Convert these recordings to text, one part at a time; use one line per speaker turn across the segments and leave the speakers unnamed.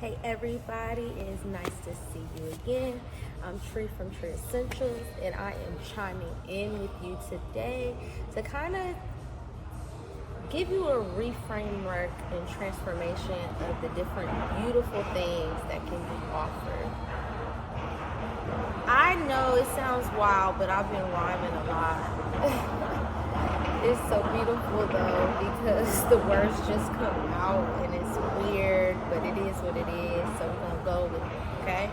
Hey everybody, it is nice to see you again. I'm Tree from Tree Essentials, and I am chiming in with you today to kind of give you a reframework and transformation of the different beautiful things that can be offered. I know it sounds wild, but I've been rhyming a lot. It's so beautiful though because the words just come out and it's weird, but it is what it is. So we're gonna go with it, okay?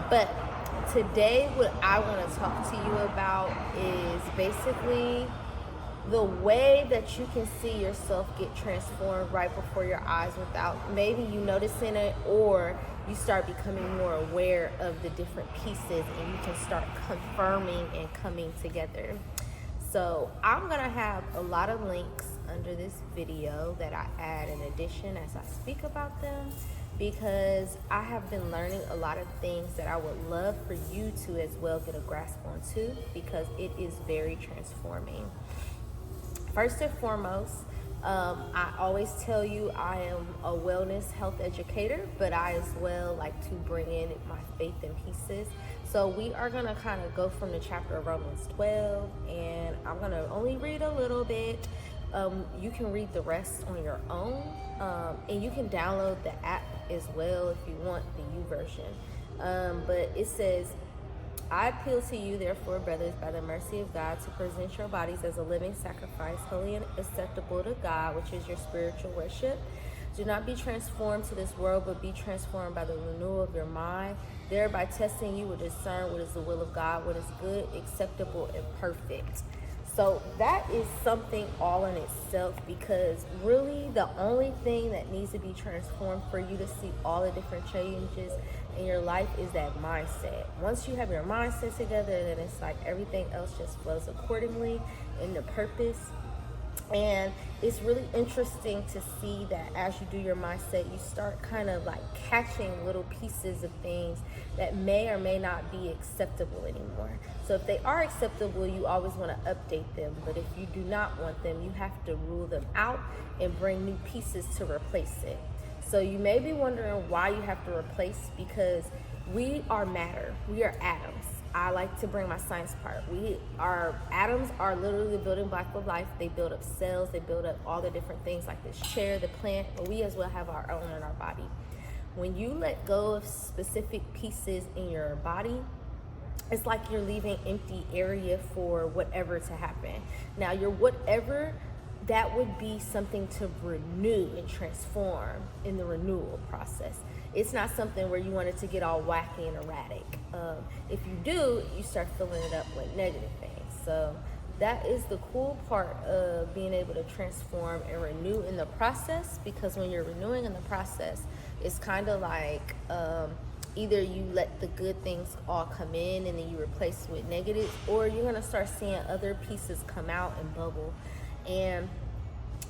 But today, what I want to talk to you about is basically the way that you can see yourself get transformed right before your eyes without maybe you noticing it, or you start becoming more aware of the different pieces and you can start confirming and coming together. So I'm gonna have a lot of links under this video that I add in addition as I speak about them, because I have been learning a lot of things that I would love for you to as well get a grasp on too, because it is very transforming. First and foremost, I always tell you I am a wellness health educator, but I as well like to bring in my faith in pieces. So we are going to kind of go from the chapter of Romans 12, and I'm going to only read a little bit. You can read the rest on your own, and you can download the app as well if you want the YouVersion. But it says, I appeal to you, therefore, brothers, by the mercy of God, to present your bodies as a living sacrifice, holy and acceptable to God, which is your spiritual worship. Do not be transformed to this world, but be transformed by the renewal of your mind. Thereby testing, you will discern what is the will of God, what is good, acceptable, and perfect. So that is something all in itself, because really the only thing that needs to be transformed for you to see all the different changes in your life is that mindset. Once you have your mindset together, then it's like everything else just flows accordingly in the purpose. And it's really interesting to see that as you do your mindset, you start kind of like catching little pieces of things that may or may not be acceptable anymore. So if they are acceptable, you always want to update them. But if you do not want them, you have to rule them out and bring new pieces to replace it. So you may be wondering why you have to replace, because we are matter. We are atoms. I like to bring my science part. Our atoms are literally the building block of life. They build up cells, they build up all the different things like this chair, the plant, but we as well have our own in our body. When you let go of specific pieces in your body, it's like you're leaving empty area for whatever to happen. Now, your whatever, that would be something to renew and transform in the renewal process. It's not something where you want it to get all wacky and erratic. If you do, you start filling it up with negative things. So that is the cool part of being able to transform and renew in the process, because when you're renewing in the process, it's kind of like either you let the good things all come in and then you replace with negatives, or you're going to start seeing other pieces come out and bubble. And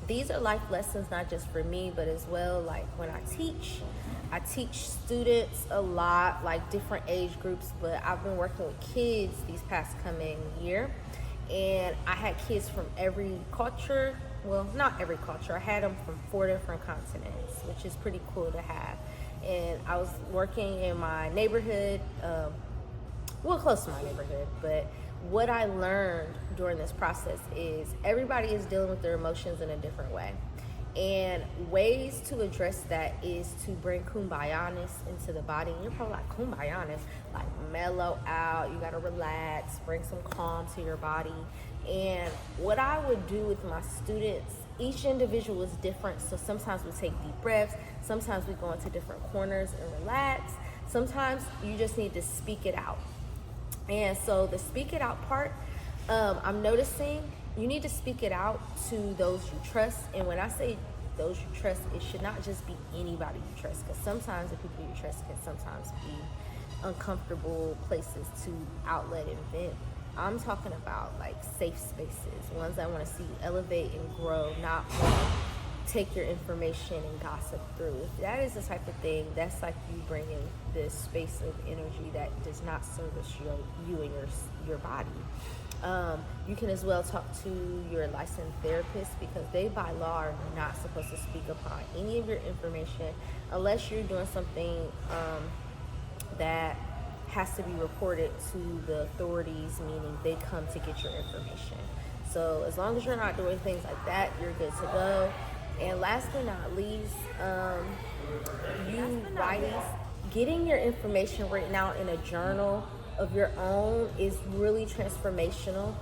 these are life lessons, not just for me, but as well, like when I teach students a lot, like different age groups, but I've been working with kids these past coming year, and I had kids from every culture. Well, not every culture. I had them from 4 different continents, which is pretty cool to have. And I was working in my neighborhood, close to my neighborhood, but what I learned during this process is everybody is dealing with their emotions in a different way. And ways to address that is to bring kumbayaness into the body. And you're probably like, kumbayaness? Like mellow out, you gotta relax, bring some calm to your body. And what I would do with my students, each individual is different. So sometimes we take deep breaths, sometimes we go into different corners and relax. Sometimes you just need to speak it out. And so the speak it out part, I'm noticing you need to speak it out to those you trust. And when I say those you trust, it should not just be anybody you trust, because sometimes the people you trust can sometimes be uncomfortable places to outlet and vent. I'm talking about like safe spaces, ones that want to see you elevate and grow, not want to take your information and gossip through. If that is the type of thing, that's like you bringing this space of energy that does not service you and your body. You can as well talk to your licensed therapist, because they by law are not supposed to speak upon any of your information unless you're doing something that has to be reported to the authorities, meaning they come to get your information. So as long as you're not doing things like that, you're good to go. And last but not least, getting your information written out in a journal of your own is really transformational.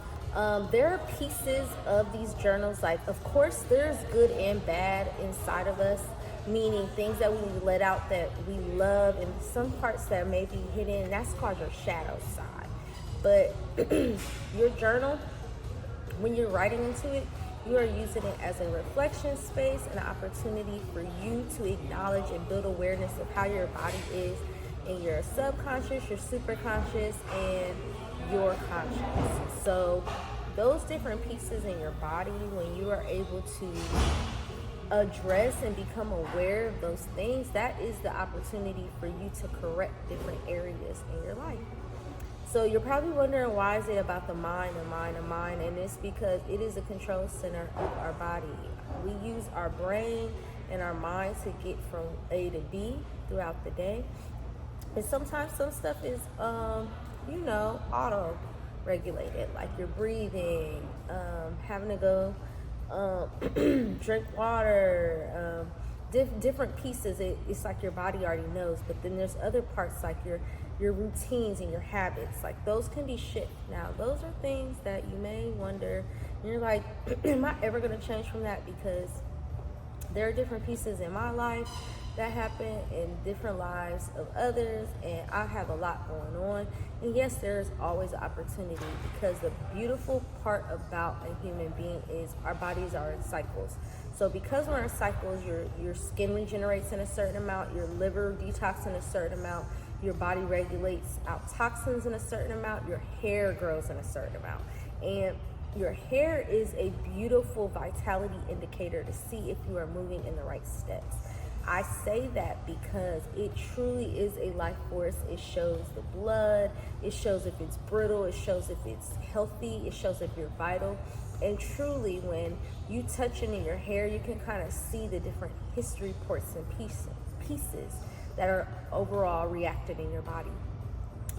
There are pieces of these journals, like, of course, there's good and bad inside of us, meaning things that we let out that we love, and some parts that may be hidden, and that's called your shadow side. But your journal, when you're writing into it, you are using it as a reflection space, an opportunity for you to acknowledge and build awareness of how your body is in your subconscious, your superconscious, and your conscious. So those different pieces in your body, when you are able to address and become aware of those things, that is the opportunity for you to correct different areas in your life. So you're probably wondering, why is it about the mind, and it's because it is a control center of our body. We use our brain and our mind to get from A to B throughout the day. And sometimes some stuff is, auto regulated, like your breathing, having to go drink water, different pieces. It's like your body already knows, but then there's other parts, like your routines and your habits, like those can be shifted. Now those are things that you may wonder, and you're like, am I ever going to change from that? Because there are different pieces in my life that happen in different lives of others, and I have a lot going on. And yes, there's always an opportunity, because the beautiful part about a human being is our bodies are in cycles. So because we're in cycles, your skin regenerates in a certain amount, your liver detox in a certain amount, your body regulates out toxins in a certain amount, your hair grows in a certain amount. And your hair is a beautiful vitality indicator to see if you are moving in the right steps. I say that because it truly is a life force. It shows the blood, it shows if it's brittle, it shows if it's healthy, it shows if you're vital. And truly, when you touch into your hair, you can kind of see the different history ports and pieces that are overall reacted in your body.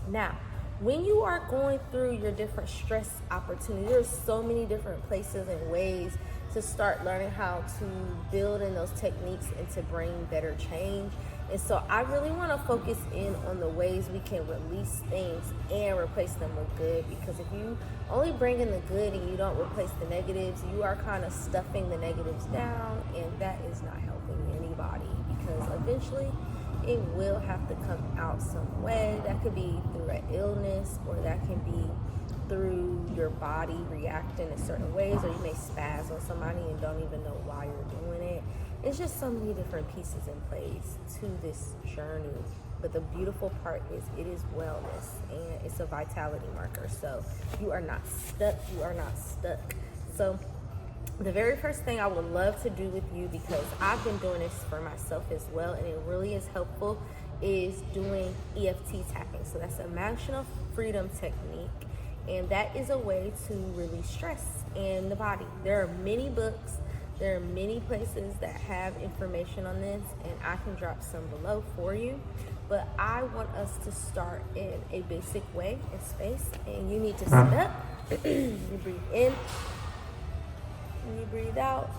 Now, when you are going through your different stress opportunities, there's so many different places and ways to start learning how to build in those techniques and to bring better change. And so I really want to focus in on the ways we can release things and replace them with good, because if you only bring in the good and you don't replace the negatives, you are kind of stuffing the negatives down, and that is not helping anybody, because eventually it will have to come out some way. That could be through an illness, or that can be through your body reacting in certain ways, or you may spaz on somebody and don't even know why you're doing it. It's just so many different pieces in place to this journey. But the beautiful part is it is wellness, and it's a vitality marker. So you are not stuck. So the very first thing I would love to do with you, because I've been doing this for myself as well, and it really is helpful, is doing EFT tapping. So that's emotional freedom technique, and that is a way to release stress in the body. There are many books, there are many places that have information on this, and I can drop some below for you. But I want us to start in a basic way in space, and you need to sit up. You breathe in, and you breathe out,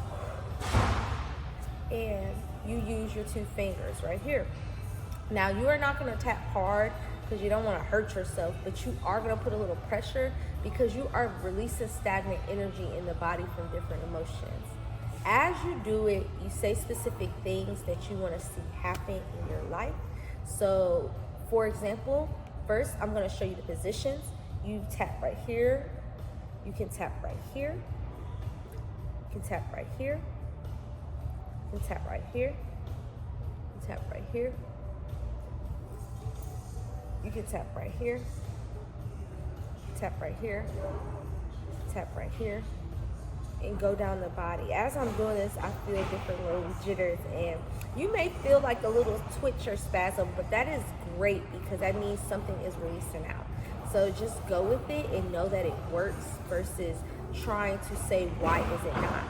and you use your 2 fingers right here. Now, you are not going to tap hard because you don't want to hurt yourself, but you are going to put a little pressure because you are releasing stagnant energy in the body from different emotions. As you do it, you say specific things that you want to see happen in your life. So, for example, first I'm going to show you the positions. You tap right here. You can tap right here. You can tap right here. You can tap right here. You can tap right here. You can tap right here. Tap right here. Tap right here. And go down the body. As I'm doing this, I feel different little jitters, and you may feel like a little twitch or spasm, but that is great because that means something is releasing out. So just go with it and know that it works versus trying to say, why is it not?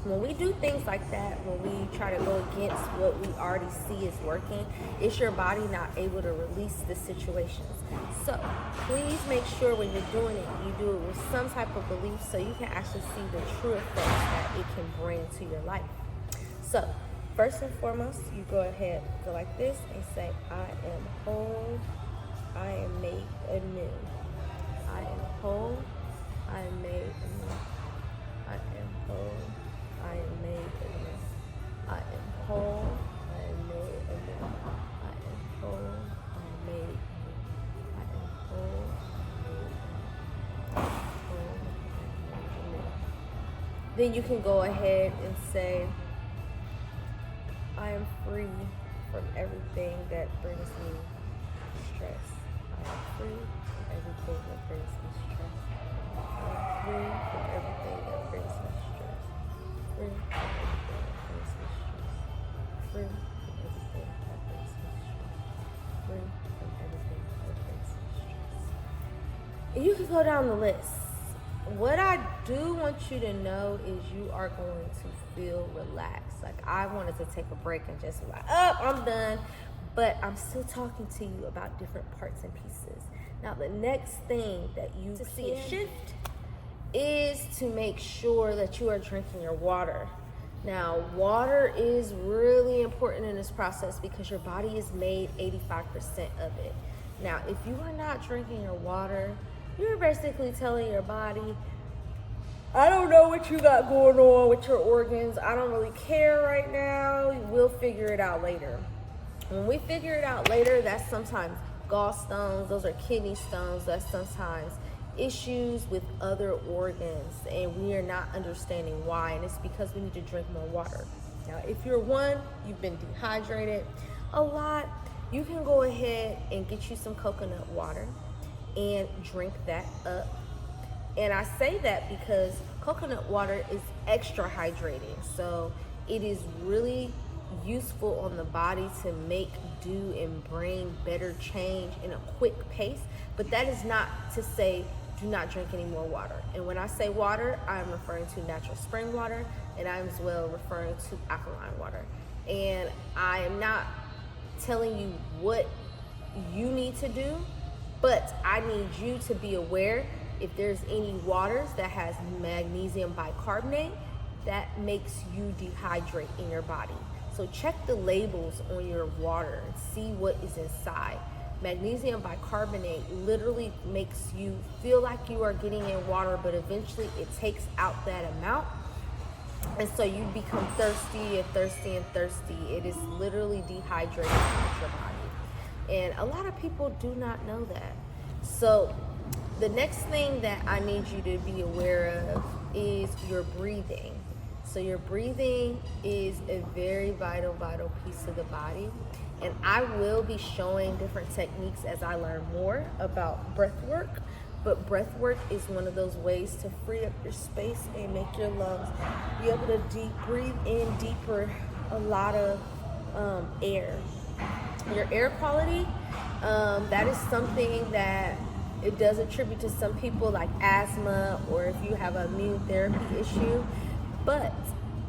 When we do things like that, when we try to go against what we already see is working, it's your body not able to release the situations. So please make sure when you're doing it, you do it with some type of belief so you can actually see the true effects that it can bring to your life. So first and foremost, you go ahead, go like this and say, I am whole, I am made anew. I am whole, I am made anew. I am whole, I am made anew. I am whole, I am made anew. I am whole, I am made anew. I am whole, I am made anew. Then you can go ahead and say, I am free from everything that brings me stress. I am free from everything that brings me stress. I am free from everything that brings me stress. Free from everything that brings me stress. Free from everything that brings me stress. Free from everything that brings me stress. And you can go down the list. What I do want you to know is you are going to feel relaxed. Like, I wanted to take a break and just be like, oh, I'm done. But I'm still talking to you about different parts and pieces. Now, the next thing that you see a shift is to make sure that you are drinking your water. Now, water is really important in this process because your body is made 85% of it. Now, if you are not drinking your water, you're basically telling your body, I don't know what you got going on with your organs. I don't really care right now. We'll figure it out later. When we figure it out later, that's sometimes gallstones. Those are kidney stones. That's sometimes issues with other organs. And we are not understanding why. And it's because we need to drink more water. Now, if you're one, you've been dehydrated a lot, you can go ahead and get you some coconut water and drink that up. And I say that because coconut water is extra hydrating. So it is really useful on the body to make do and bring better change in a quick pace. But that is not to say do not drink any more water. And when I say water, I'm referring to natural spring water, and I'm as well referring to alkaline water. And I am not telling you what you need to do, but I need you to be aware if there's any waters that has magnesium bicarbonate, that makes you dehydrate in your body. So check the labels on your water and see what is inside. Magnesium bicarbonate literally makes you feel like you are getting in water, but eventually it takes out that amount. And so you become thirsty and thirsty and thirsty. It is literally dehydrating your body. And a lot of people do not know that. So the next thing that I need you to be aware of is your breathing. So your breathing is a very vital piece of the body. And I will be showing different techniques as I learn more about breath work. But breath work is one of those ways to free up your space and make your lungs be able to breathe in deeper a lot of air. Your air quality, that is something that it does attribute to some people, like asthma, or if you have an immune therapy issue. But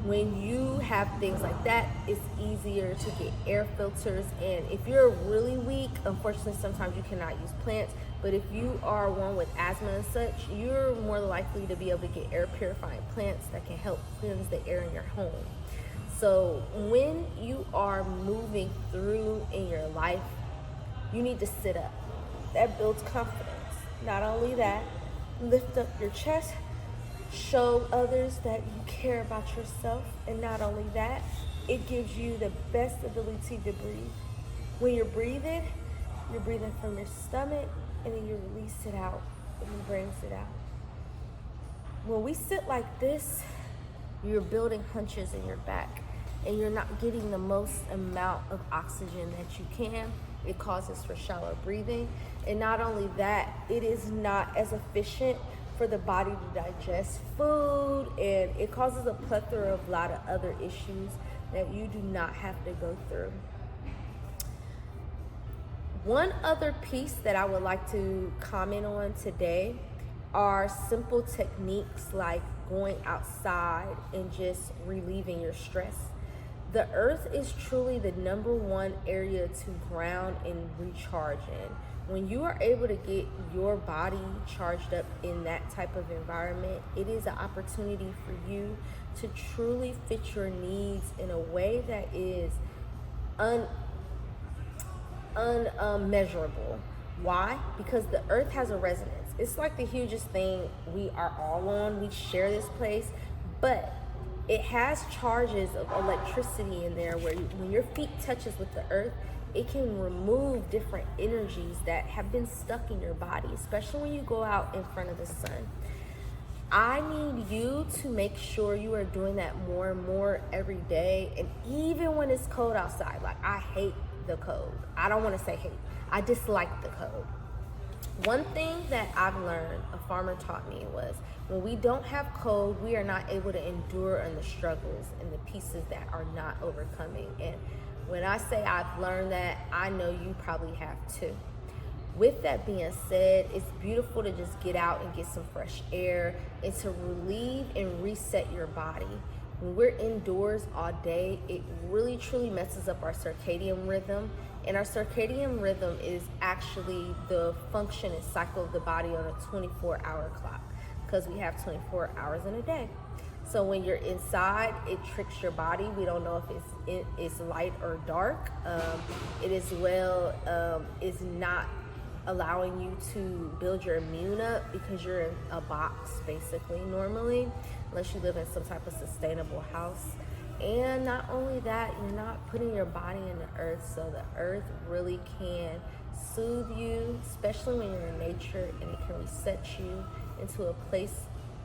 when you have things like that, it's easier to get air filters. And if you're really weak, unfortunately, sometimes you cannot use plants. But if you are one with asthma and such, you're more likely to be able to get air purifying plants that can help cleanse the air in your home. So when you are moving through in your life, you need to sit up. That builds confidence. Not only that, lift up your chest, show others that you care about yourself. And not only that, it gives you the best ability to breathe. When you're breathing from your stomach, and then you release it out, and it brings it out. When we sit like this, you're building hunches in your back, and you're not getting the most amount of oxygen that you can. It causes for shallow breathing. And not only that, it is not as efficient for the body to digest food, and it causes a plethora of a lot of other issues that you do not have to go through. One other piece that I would like to comment on today are simple techniques like going outside and just relieving your stress. The earth is truly the number one area to ground and recharge in. When you are able to get your body charged up in that type of environment, it is an opportunity for you to truly fit your needs in a way that is unmeasurable. Why? Because the earth has a resonance. It's like the hugest thing we are all on. We share this place, but it has charges of electricity in there where when your feet touches with the earth, it can remove different energies that have been stuck in your body, especially when you go out in front of the sun. I need you to make sure you are doing that more and more every day. And even when it's cold outside, like I hate the cold. I don't want to say hate. I dislike the cold. One thing that I've learned, a farmer taught me, was when we don't have cold, we are not able to endure in the struggles and the pieces that are not overcoming. And when I say I've learned that, I know you probably have too. With that being said, it's beautiful to just get out and get some fresh air and to relieve and reset your body. When we're indoors all day, it really truly messes up our circadian rhythm. And our circadian rhythm is actually the function and cycle of the body on a 24-hour clock, because we have 24 hours in a day. So when you're inside, it tricks your body. We don't know if it's light or dark. It as well is not allowing you to build your immune up because you're in a box basically normally, unless you live in some type of sustainable house. And not only that, you're not putting your body in the earth, so the earth really can soothe you, especially when you're in nature, and it can reset you into a place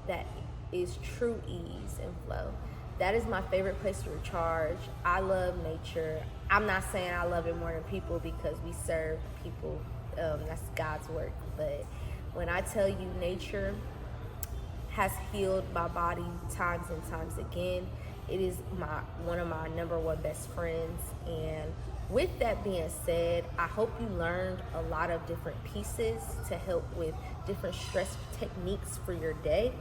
that is true ease and flow. That is my favorite place to recharge. I love nature. I'm not saying I love it more than people, because we serve people. That's God's work. But when I tell you nature has healed my body times and times again, it is one of my number one best friends. And with that being said, I hope you learned a lot of different pieces to help with different stress techniques for your day.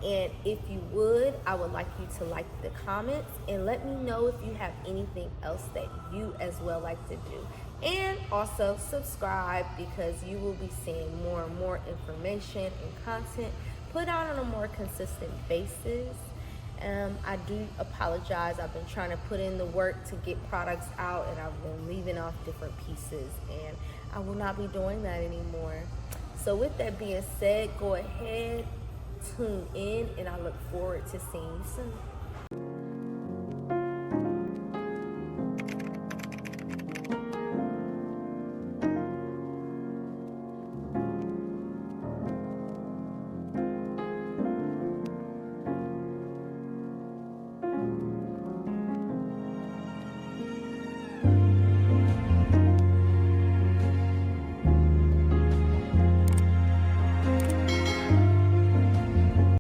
And if you would, I would like you to like the comments and let me know if you have anything else that you as well like to do. And also subscribe, because you will be seeing more and more information and content put out on a more consistent basis. I do apologize. I've been trying to put in the work to get products out, and I've been leaving off different pieces, and I will not be doing that anymore. So with that being said, go ahead, tune in, and I look forward to seeing you soon.